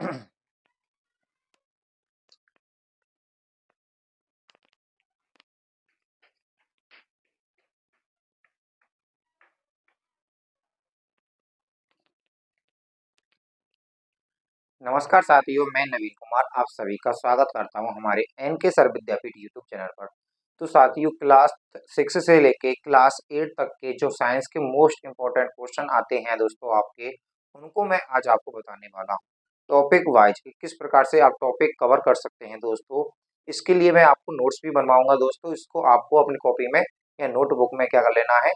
नमस्कार साथियों, मैं नवीन कुमार आप सभी का स्वागत करता हूं हमारे एन के सर विद्यापीठ यूट्यूब चैनल पर। तो साथियों, क्लास 6 से लेके क्लास 8 तक के जो साइंस के मोस्ट इम्पोर्टेंट क्वेश्चन आते हैं दोस्तों आपके, उनको मैं आज आपको बताने वाला हूं टॉपिक वाइज कि किस प्रकार से आप टॉपिक कवर कर सकते हैं दोस्तों। इसके लिए मैं आपको नोट्स भी बनवाऊंगा दोस्तों। इसको आपको अपनी कॉपी में या नोटबुक में क्या कर लेना है।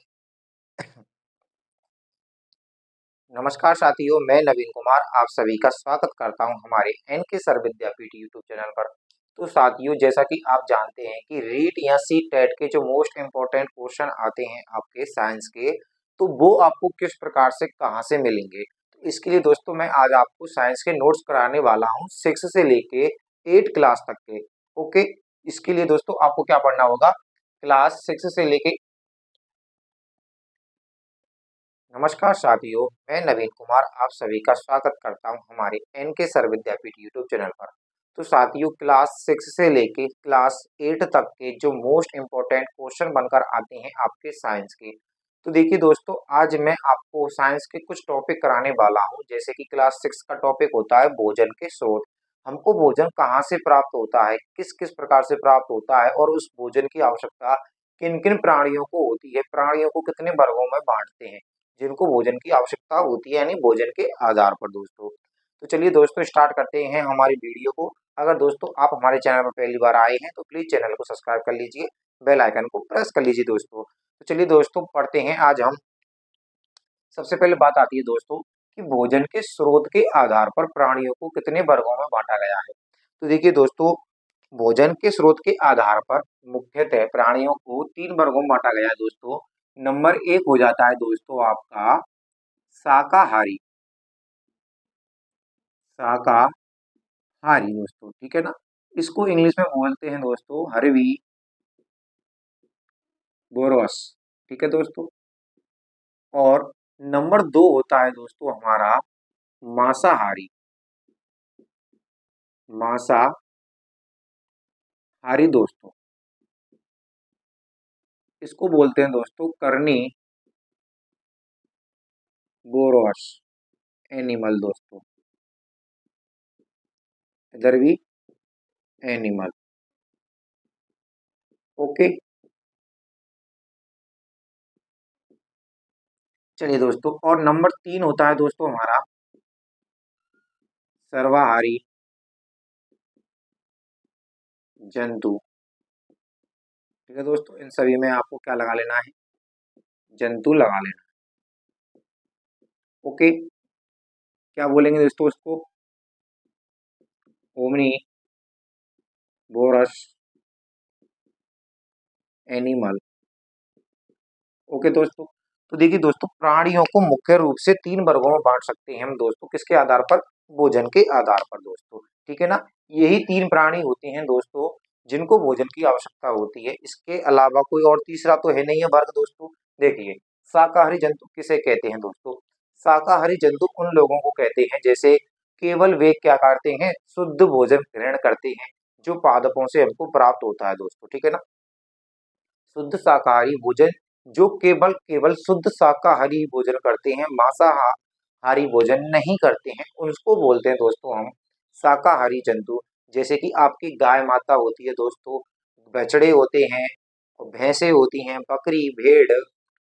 नमस्कार साथियों, मैं नवीन कुमार आप सभी का स्वागत करता हूं हमारे एन के सर विद्यापीठ यूट्यूब चैनल पर। तो साथियों, जैसा कि आप जानते हैं कि रीट या सी टेट के जो मोस्ट इम्पोर्टेंट क्वेश्चन आते हैं आपके साइंस के, तो वो आपको किस प्रकार से कहां से मिलेंगे। तो इसके लिए दोस्तों मैं आज आपको साइंस के नोट्स कराने वाला हूँ 6 से लेके 8 क्लास तक के। ओके, इसके लिए दोस्तों आपको क्या पढ़ना होगा, क्लास 6 से लेके। नमस्कार साथियों, मैं नवीन कुमार आप सभी का स्वागत करता हूं हमारे एन के सर विद्यापीठ यूट्यूब चैनल पर। तो साथियों, क्लास 6 से लेके क्लास 8 तक के जो मोस्ट इम्पोर्टेंट क्वेश्चन बनकर आते हैं आपके साइंस के, तो देखिए दोस्तों, आज मैं आपको साइंस के कुछ टॉपिक कराने वाला हूं। जैसे कि क्लास 6 का टॉपिक होता है भोजन के स्रोत। हमको भोजन कहाँ से प्राप्त होता है, किस किस प्रकार से प्राप्त होता है, और उस भोजन की आवश्यकता किन किन प्राणियों को होती है, प्राणियों को कितने वर्गों में बांटते हैं जिनको भोजन की आवश्यकता होती है, यानी भोजन के आधार पर दोस्तों। तो चलिए दोस्तों, स्टार्ट करते हैं हमारी वीडियो को। अगर दोस्तों आप हमारे चैनल पर पहली बार आए हैं तो प्लीज चैनल को सब्सक्राइब कर लीजिए, बेल आइकन को प्रेस कर लीजिए दोस्तों। तो चलिए दोस्तों, पढ़ते हैं आज हम। सबसे पहले बात आती है दोस्तों कि भोजन के स्रोत के आधार पर प्राणियों को कितने वर्गों में बांटा गया है। तो देखिए दोस्तों, भोजन के स्रोत के आधार पर मुख्यतः प्राणियों को 3 वर्गों में बांटा गया है दोस्तों। नंबर 1 हो जाता है दोस्तों आपका शाकाहारी। शाकाहारी दोस्तों, ठीक है ना। इसको इंग्लिश में बोलते हैं दोस्तों हर्बी बोरस, ठीक है दोस्तों। और नंबर 2 होता है दोस्तों हमारा मांसाहारी। मांसाहारी दोस्तों, इसको बोलते हैं दोस्तों करनी बोरस एनिमल दोस्तों। इधर भी एनिमल। ओके, चलिए दोस्तों, और नंबर 3 होता है दोस्तों हमारा सर्वाहारी जंतु। ठीक है दोस्तों, इन सभी में आपको क्या लगा लेना है, जंतु लगा लेना। ओके, क्या बोलेंगे दोस्तों उसको, ओमनी बोरस एनिमल। ओके दोस्तों, तो देखिए दोस्तों, प्राणियों को मुख्य रूप से 3 वर्गों में बांट सकते हैं हम दोस्तों। किसके आधार पर, भोजन के आधार पर दोस्तों, ठीक है ना। यही 3 प्राणी होते हैं दोस्तों जिनको भोजन की आवश्यकता होती है। इसके अलावा कोई और तीसरा तो है नहीं है वर्ग दोस्तों। देखिए, शाकाहारी जंतु किसे कहते हैं दोस्तों। शाकाहारी जंतु उन लोगों को कहते हैं जैसे केवल वे क्या करते हैं, शुद्ध भोजन ग्रहण करते हैं जो पादपों से हमको प्राप्त होता है दोस्तों, ठीक है ना। शुद्ध शाकाहारी भोजन, जो केवल केवल शुद्ध शाकाहारी भोजन करते हैं, मांसाहारी भोजन नहीं करते हैं, उसको बोलते हैं दोस्तों हम शाकाहारी जंतु। जैसे कि आपकी गाय माता होती है दोस्तों, बछड़े होते हैं, और भैंसे होती हैं, बकरी भेड़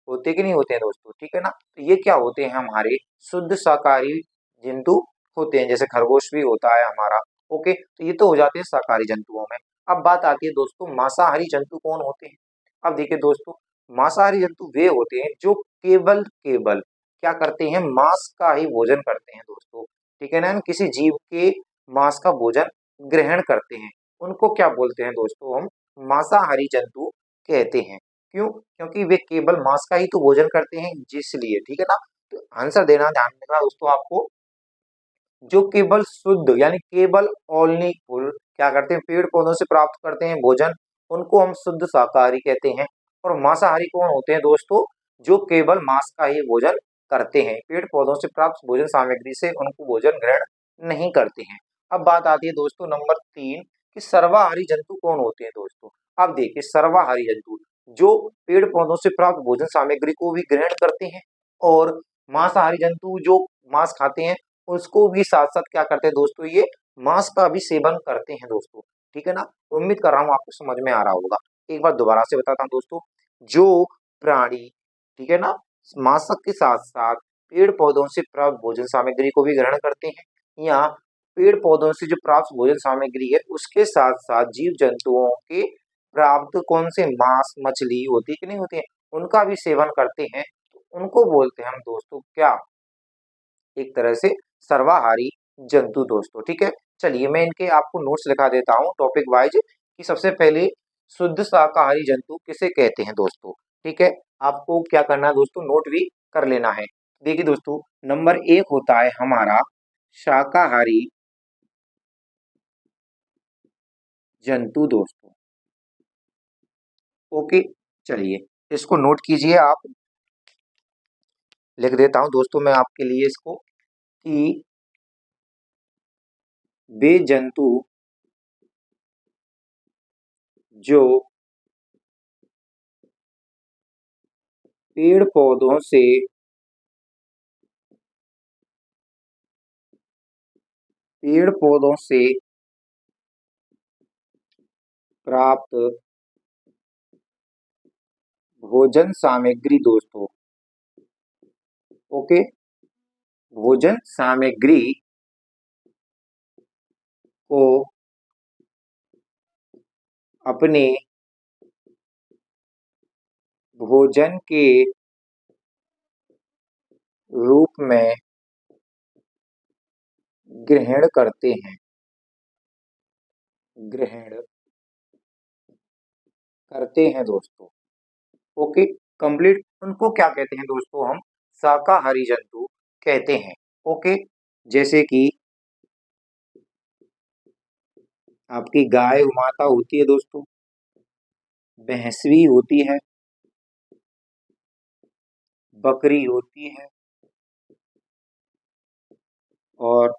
होते कि नहीं होते हैं दोस्तों, ठीक है ना। तो ये क्या होते हैं, हमारे शुद्ध शाकाहारी जंतु होते हैं। जैसे खरगोश भी होता है हमारा। ओके, तो ये तो हो जाते हैं शाकाहारी जंतुओं में। अब बात आती है दोस्तों मांसाहारी जंतु कौन होते हैं। अब देखिए दोस्तों, मांसाहारी जंतु वे होते हैं जो केवल केवल क्या करते हैं, मांस का ही भोजन करते हैं दोस्तों, ठीक है ना। किसी जीव के मांस का भोजन ग्रहण करते हैं, उनको क्या बोलते हैं दोस्तों, हम मांसाहारी जंतु कहते हैं। क्यों, क्योंकि वे केवल मांस का ही तो भोजन करते हैं जिसलिए, ठीक है ना। तो आंसर देना ध्यान देना दोस्तों आपको, जो केवल शुद्ध यानी केवल ओनली फुल क्या करते हैं, पेड़ पौधों से प्राप्त करते हैं भोजन, उनको हम शुद्ध शाकाहारी कहते हैं। और मांसाहारी कौन होते हैं दोस्तों, जो केवल मांस का ही भोजन करते हैं, पेड़ पौधों से प्राप्त भोजन सामग्री से उनको भोजन ग्रहण नहीं करते हैं। अब बात आती है दोस्तों नंबर 3 कि सर्वाहारी जंतु कौन होते हैं दोस्तों। अब देखिए सर्वाहारी जंतु जो पेड़ पौधों से प्राप्त भोजन सामग्री को भी ग्रहण करते हैं और मांसाहारी जंतु जो मांस खाते हैं उसको भी साथ साथ क्या करते हैं दोस्तों, ये मांस का भी सेवन करते हैं दोस्तों। ठीक है ना, उम्मीद कर रहा हूँ आपको समझ में आ रहा होगा। एक बार दोबारा से बताता हूँ दोस्तों, जो प्राणी, ठीक है ना, मांस के साथ साथ पेड़ पौधों से प्राप्त भोजन सामग्री को भी ग्रहण करते हैं या पेड़ पौधों से जो प्राप्त भोजन सामग्री है उसके साथ साथ जीव जंतुओं के प्राप्त कौन से मांस मछली होती है कि नहीं होती है उनका भी सेवन करते हैं, तो उनको बोलते हैं हम दोस्तों क्या, एक तरह से सर्वाहारी जंतु दोस्तों। ठीक है, चलिए मैं इनके आपको नोट्स लिखा देता हूँ टॉपिक वाइज कि सबसे पहले शुद्ध शाकाहारी जंतु किसे कहते हैं दोस्तों। ठीक है, आपको क्या करना है दोस्तों, नोट भी कर लेना है। देखिए दोस्तों नंबर 1 होता है हमारा शाकाहारी जंतु दोस्तों। ओके, चलिए इसको नोट कीजिए आप, लिख देता हूं दोस्तों मैं आपके लिए इसको कि वे जंतु जो पेड़ पौधों से पेड़ पौधों से प्राप्त भोजन सामग्री दोस्तों। ओके, भोजन सामग्री को अपने भोजन के रूप में ग्रहण करते हैं, ग्रहण करते हैं दोस्तों। ओके, कंप्लीट, उनको क्या कहते हैं दोस्तों, हम शाकाहारी जंतु कहते हैं। ओके, जैसे कि आपकी गाय माता होती है दोस्तों, भैंस भी होती है, बकरी होती है और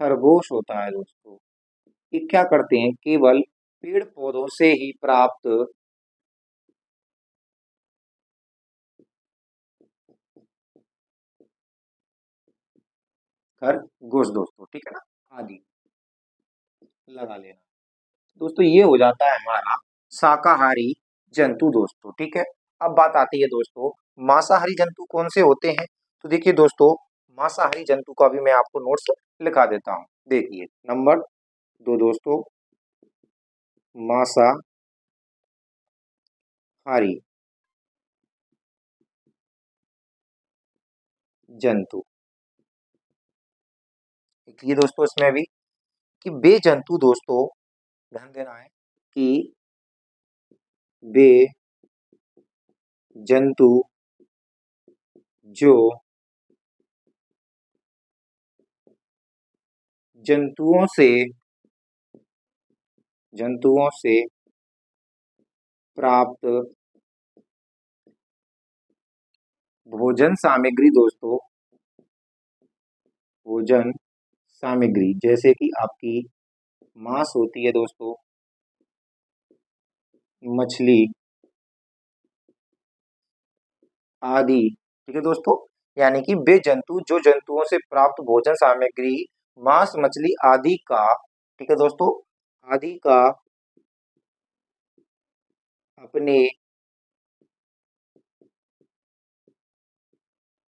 खरगोश होता है दोस्तों। ये क्या करते हैं, केवल पेड़ पौधों से ही प्राप्त खरगोश दोस्तों। ठीक है ना, आदि लगा लेना दोस्तों, ये हो जाता है हमारा शाकाहारी जंतु दोस्तों। ठीक है, अब बात आती है दोस्तों मांसाहारी जंतु कौन से होते हैं। तो देखिए दोस्तों मांसाहारी जंतु का भी मैं आपको नोट्स लिखा देता हूँ। देखिए नंबर 2 दोस्तों, मांसाहारी जंतु। ये दोस्तों इसमें भी कि वे जंतु दोस्तों, ध्यान देना है कि वे जंतु जो जंतुओं से जंतुओं से प्राप्त भोजन सामग्री दोस्तों, भोजन सामग्री जैसे कि आपकी मांस होती है दोस्तों, मछली आदि। ठीक है दोस्तों, यानी कि वे जंतु जो जंतुओं से प्राप्त भोजन सामग्री मांस मछली आदि का, ठीक है दोस्तों, आदि का अपने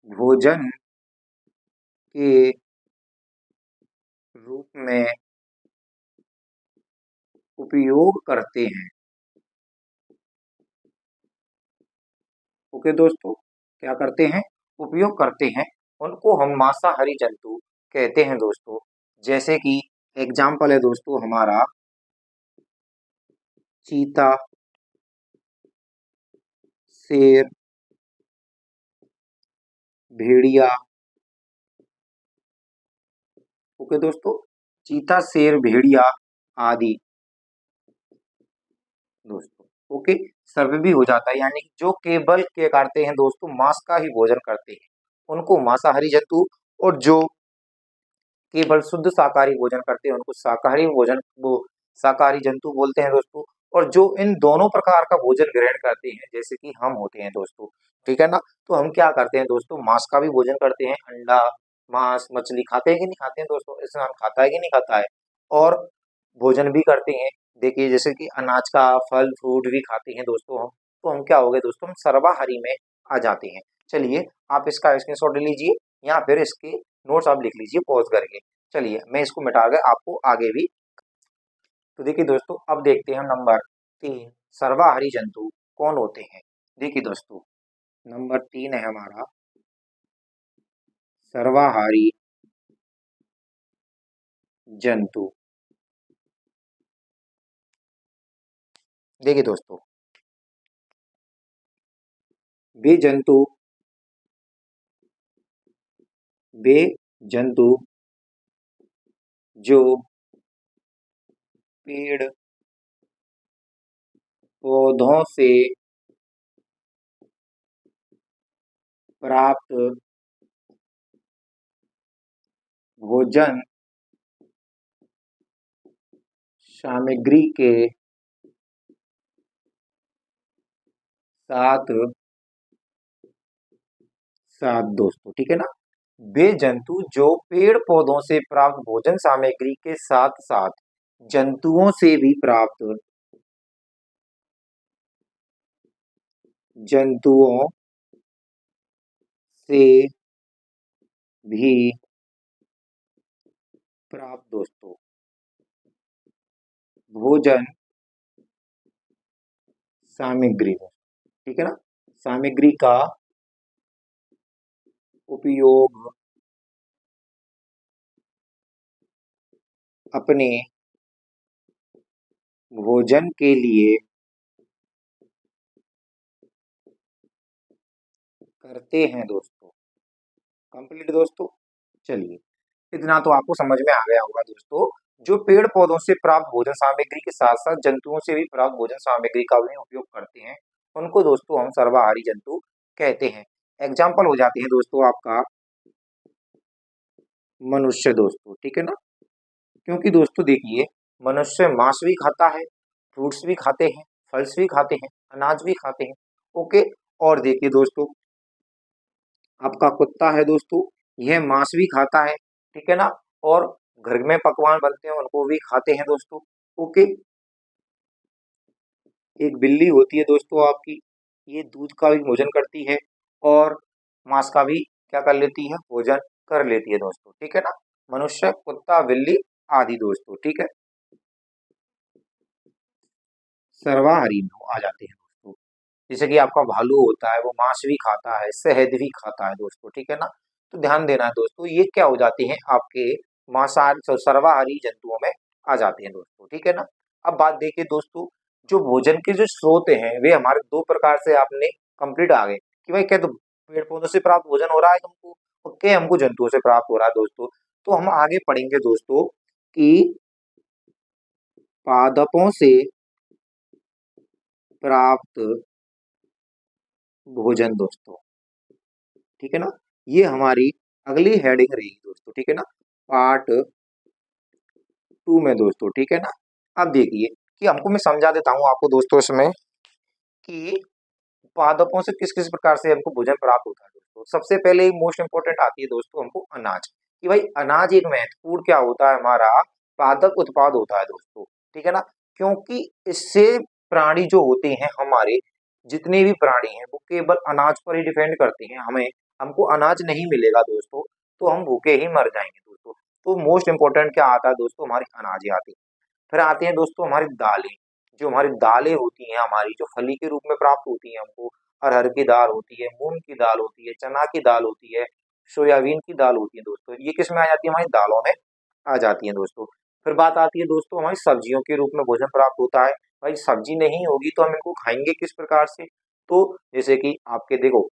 भोजन के रूप में उपयोग करते हैं। ओके दोस्तों, क्या करते हैं, उपयोग करते हैं, उनको हम मांसाहारी जंतु कहते हैं दोस्तों। जैसे कि एग्जाम्पल है दोस्तों हमारा चीता, शेर, भेड़िया। ओके दोस्तों, चीता शेर भेड़िया आदि दोस्तों। ओके, सर्वे भी हो जाता है, यानी कि जो केवल क्या करते हैं दोस्तों, मांस का ही भोजन करते हैं उनको मांसाहारी जंतु, और जो केवल शुद्ध शाकाहारी भोजन करते हैं उनको शाकाहारी भोजन वो शाकाहारी जंतु बोलते हैं दोस्तों। और जो इन दोनों प्रकार का भोजन ग्रहण करते हैं जैसे कि हम होते हैं दोस्तों, ठीक है ना, तो हम क्या करते हैं दोस्तों, मांस का भी भोजन करते हैं, अंडा, मांस, मछली खाते हैं कि नहीं खाते हैं दोस्तों, इंसान खाता है कि नहीं खाता है, और भोजन भी करते हैं। देखिए जैसे कि अनाज का फल फ्रूट भी खाते हैं दोस्तों हम, तो हम क्या हो गए दोस्तों, हम सर्वाहारी में आ जाते हैं। चलिए आप इसका स्क्रीनशॉट ले लीजिए या फिर इसके नोट्स आप लिख लीजिए पॉज करके। चलिए मैं इसको मिटा कर आपको आगे भी। तो देखिए दोस्तों अब देखते हैं नंबर 3, सर्वाहारी जंतु कौन होते हैं। देखिए दोस्तों नंबर 3 है हमारा सर्वाहारी जंतु। देखिए दोस्तों वे जंतु वे जंतु जो पेड़ पौधों से प्राप्त भोजन सामग्री के साथ साथ दोस्तों, ठीक है ना, वे जंतु जो पेड़ पौधों से प्राप्त भोजन सामग्री के साथ साथ जंतुओं से भी प्राप्त जंतुओं से भी प्राप्त दोस्तों भोजन सामग्री, ठीक है ना, सामग्री का उपयोग अपने भोजन के लिए करते हैं दोस्तों। कंप्लीट दोस्तों। चलिए इतना तो आपको समझ में आ गया होगा दोस्तों, जो पेड़ पौधों से प्राप्त भोजन सामग्री के साथ साथ जंतुओं से भी प्राप्त भोजन सामग्री का भी उपयोग करते हैं उनको दोस्तों हम सर्वाहारी जंतु कहते हैं। एग्जाम्पल हो जाते हैं दोस्तों आपका मनुष्य दोस्तों, ठीक है ना, क्योंकि दोस्तों देखिए मनुष्य मांस भी खाता है, फ्रूट्स भी खाते हैं, फल्स भी खाते हैं, अनाज भी खाते हैं। ओके। और देखिए दोस्तों आपका कुत्ता है दोस्तों, यह मांस भी खाता है, ठीक है ना, और घर में पकवान बनते हैं उनको भी खाते हैं दोस्तों। ओके। एक बिल्ली होती है दोस्तों आपकी, ये दूध का भी भोजन करती है और मांस का भी क्या कर लेती है, भोजन कर लेती है दोस्तों, ठीक है ना, मनुष्य, कुत्ता, बिल्ली आदि दोस्तों, ठीक है। सर्वाहारी में आ जाते हैं दोस्तों, जैसे कि आपका भालू होता है वो मांस भी खाता है, शहद भी खाता है दोस्तों, ठीक है ना। तो ध्यान देना है दोस्तों, ये क्या हो जाते हैं आपके मांसाहारी सर्वाहारी जंतुओं में आ जाते हैं दोस्तों, ठीक है ना। अब बात देखिए दोस्तों, जो भोजन के जो स्रोत हैं वे हमारे दो प्रकार से आपने कंप्लीट आ गए कि भाई क्या तो पेड़ पौधों से प्राप्त भोजन हो रहा है तुमको, और क्या हमको जंतुओं से प्राप्त हो रहा है दोस्तों। तो हम आगे पढ़ेंगे दोस्तों कि पादपों से प्राप्त भोजन दोस्तों, ठीक है ना, ये हमारी अगली हेडिंग रहेगी दोस्तों, ठीक है ना, पार्ट 2 में दोस्तों, ठीक है ना। अब देखिए कि हमको मैं समझा देता हूँ आपको दोस्तों इसमें कि पादपों से किस किस प्रकार से हमको भोजन प्राप्त होता है दोस्तों। सबसे पहले मोस्ट इंपोर्टेंट आती है दोस्तों हमको अनाज, कि भाई अनाज एक महत्वपूर्ण क्या होता है हमारा पादप उत्पाद होता है दोस्तों, ठीक है ना, क्योंकि इससे प्राणी जो होते हैं हमारे, जितने भी प्राणी हैं वो केवल अनाज पर ही डिपेंड करते हैं, हमें हमको अनाज नहीं मिलेगा दोस्तों तो हम भूखे ही मर जाएंगे दोस्तों। तो मोस्ट इंपोर्टेंट क्या आता है दोस्तों, हमारी अनाज आती है। फिर आती हैं दोस्तों हमारी दालें, जो हमारी दालें होती हैं हमारी जो फली के रूप में प्राप्त होती हैं हमको, अरहर की दाल होती है, मूंग की दाल होती है, चना की दाल होती है, सोयाबीन की दाल होती है दोस्तों, ये किस में आ जाती है, हमारी दालों में आ जाती है दोस्तों। फिर बात आती है दोस्तों हमारी सब्जियों के रूप में भोजन प्राप्त होता है, भाई सब्जी नहीं होगी तो हम इनको खाएंगे किस प्रकार से। तो जैसे कि आपके देखो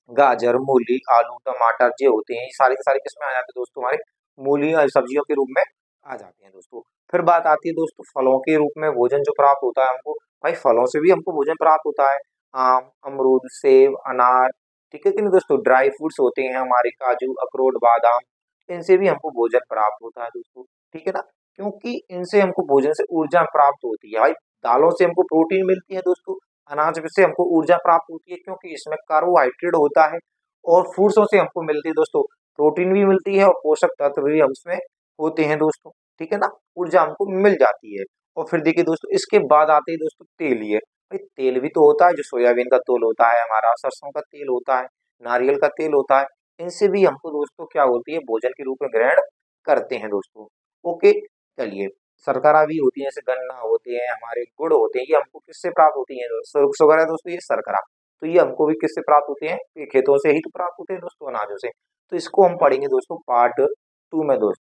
गाजर, मूली, आलू, टमाटर जो होते हैं ये सारे के सारे किसमें आ जाते हैं दोस्तों, हमारे मूली और सब्जियों के रूप में आ जाते हैं दोस्तों। फिर बात आती है दोस्तों फलों के रूप में भोजन जो प्राप्त होता है हमको, भाई फलों से भी हमको भोजन प्राप्त होता है, आम, अमरूद, सेब, अनार, ठीक है कि नहीं दोस्तों। ड्राई फ्रूट्स होते हैं हमारे काजू, अखरोट, बादाम, इनसे भी हमको भोजन प्राप्त होता है दोस्तों, ठीक है ना? क्योंकि इनसे हमको भोजन से ऊर्जा प्राप्त होती है भाई। दालों से हमको प्रोटीन मिलती है दोस्तों, अनाज में से हमको ऊर्जा प्राप्त होती है क्योंकि इसमें कार्बोहाइड्रेट होता है। और फ्रूट्सों से हमको मिलती है दोस्तों, प्रोटीन भी मिलती है और पोषक तत्व भी हममें होते हैं दोस्तों, ठीक है ना? ऊर्जा हमको मिल जाती है। और फिर देखिए दोस्तों, इसके बाद आते हैं दोस्तों तेलीय। भाई तेल भी तो होता है, जो सोयाबीन का तेल होता है हमारा, सरसों का तेल होता है, नारियल का तेल होता है। इनसे भी हमको दोस्तों क्या होती है, भोजन के रूप में ग्रहण करते हैं दोस्तों। ओके, चलिए, शर्करा भी होती है, जैसे गन्ना होते हैं हमारे, गुड़ होते हैं, ये हमको किससे प्राप्त होती है? शुगर है दोस्तों, ये शर्करा। तो ये हमको भी किससे प्राप्त होते हैं? ये खेतों से ही तो प्राप्त होते हैं दोस्तों, अनाजों से। तो इसको हम पढ़ेंगे दोस्तों पार्ट 2 में दोस्तों।